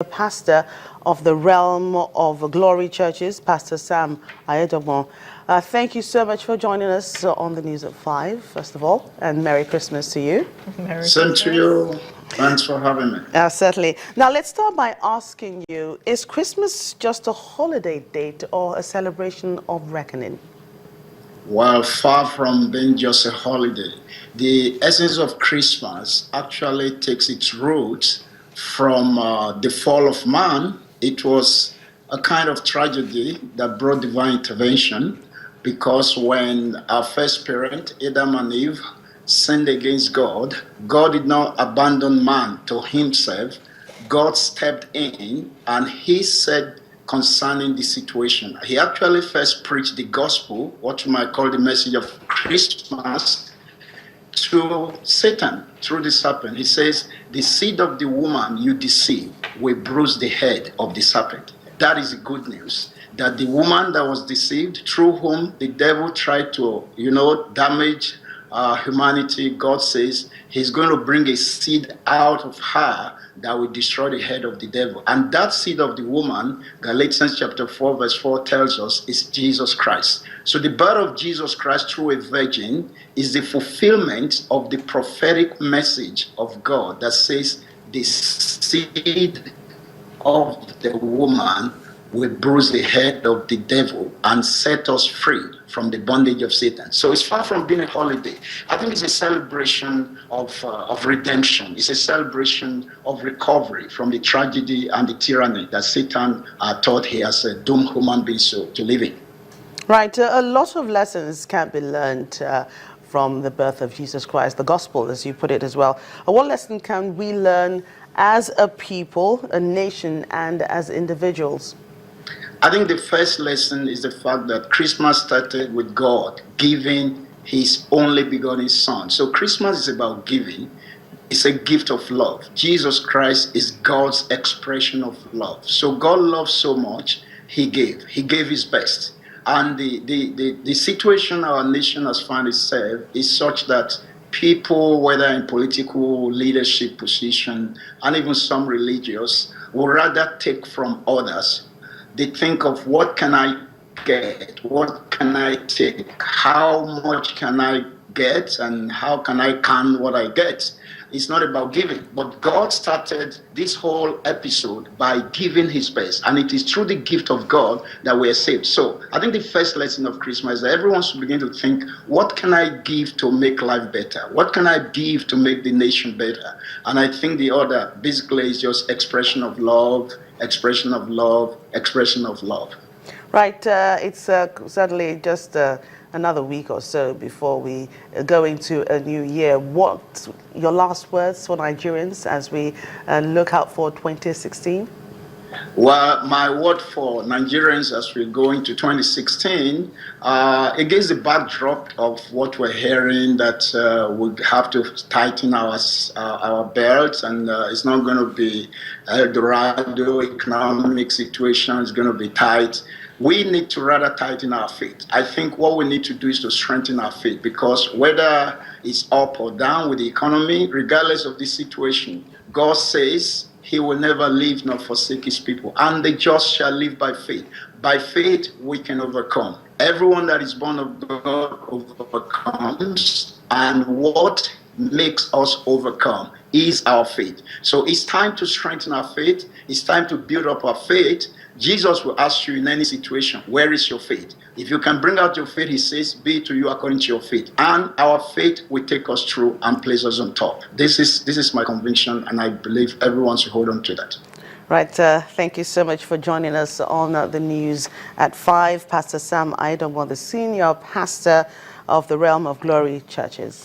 The pastor of the Realm of Glory Churches, Pastor Sam Aiyedogbon. Thank you so much for joining us on the News at 5, first of all, and Merry Christmas to you. Same to you. Thanks for having me. Certainly. Now, let's start by asking you, is Christmas just a holiday date or a celebration of reckoning? Well, far from being just a holiday, the essence of Christmas actually takes its roots from the fall of man. It was a kind of tragedy that brought divine intervention, because when our first parent, Adam and Eve, sinned against God, God did not abandon man to himself. God stepped in and he said concerning the situation. He actually first preached the gospel, what you might call the message of Christmas, to Satan through the serpent. He says, the seed of the woman you deceive will bruise the head of the serpent. That is the good news. That the woman that was deceived, through whom the devil tried to, damage humanity, God says he's going to bring a seed out of her that will destroy the head of the devil. And that seed of the woman, Galatians chapter 4 verse 4 tells us, is Jesus Christ. So the birth of Jesus Christ through a virgin is the fulfillment of the prophetic message of God that says the seed of the woman will bruise the head of the devil and set us free from the bondage of Satan. So it's far from being a holiday. I think it's a celebration of redemption. It's a celebration of recovery from the tragedy and the tyranny that Satan thought he has doomed human beings to live in. Right. A lot of lessons can be learned from the birth of Jesus Christ, the gospel, as you put it as well. What lesson can we learn as a people, a nation, and as individuals? I think the first lesson is the fact that Christmas started with God giving his only begotten son. So Christmas is about giving. It's a gift of love. Jesus Christ is God's expression of love. So God loves so much, he gave. He gave his best. And the situation our nation has found itself is such that people, whether in political leadership position and even some religious, would rather take from others. They think of what can I get, what can I take, how much can I get, and how can I can what I get. It's not about giving, but God started this whole episode by giving his best, and it is through the gift of God that we are saved. So I think the first lesson of Christmas is that everyone should begin to think, what can I give to make life better? What can I give to make the nation better? And I think the other basically is just expression of love, expression of love, expression of love. Right. It's certainly just another week or so before we go into a new year. What your last words for Nigerians as we look out for 2016? Well, my word for Nigerians as we go into 2016, against the backdrop of what we're hearing, that we have to tighten our belts, and it's not going to be Eldorado, economic situation is going to be tight. We need to rather tighten our faith. I think what we need to do is to strengthen our faith, because whether it's up or down with the economy, regardless of the situation, God says he will never leave nor forsake his people, and the just shall live by faith. By faith, we can overcome. Everyone that is born of God overcomes, and what makes us overcome is our faith. So it's time to strengthen our faith. It's time to build up our faith. Jesus will ask you in any situation, where is your faith? If you can bring out your faith, he says, be it to you according to your faith. And our faith will take us through and place us on top. This is my conviction, and I believe everyone should hold on to that. Right. Thank you so much for joining us on the News at 5. Pastor Sam Aiyedogbon, the senior pastor of the Realm of Glory Churches.